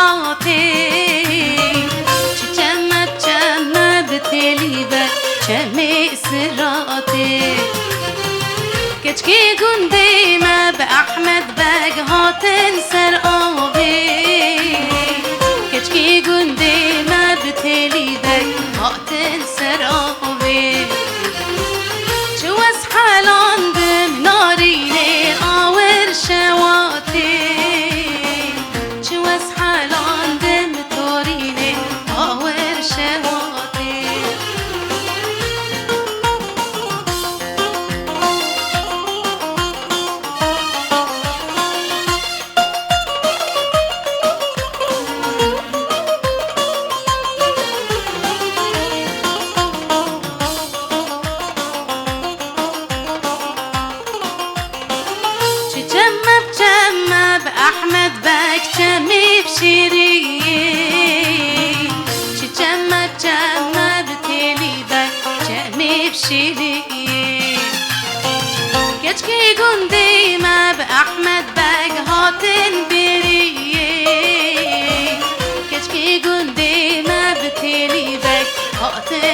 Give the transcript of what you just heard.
صراطي چمه بتلی بر چمه صراطي كشكي قندي ما بأحمد باق هاتن سر آبي كشكي قندي ما بتلي باق هاتن سر آبي شو اسحالان دم ناري ليل آور شواتي شو اسحالان دم توري ليل آور شواتي أحمد باك جمي بشيري جمة بتلي باك جمي بشيري كشكي قندي ما بأحمد باك هاتن بري كشكي قندي ما بتلي باك هاتن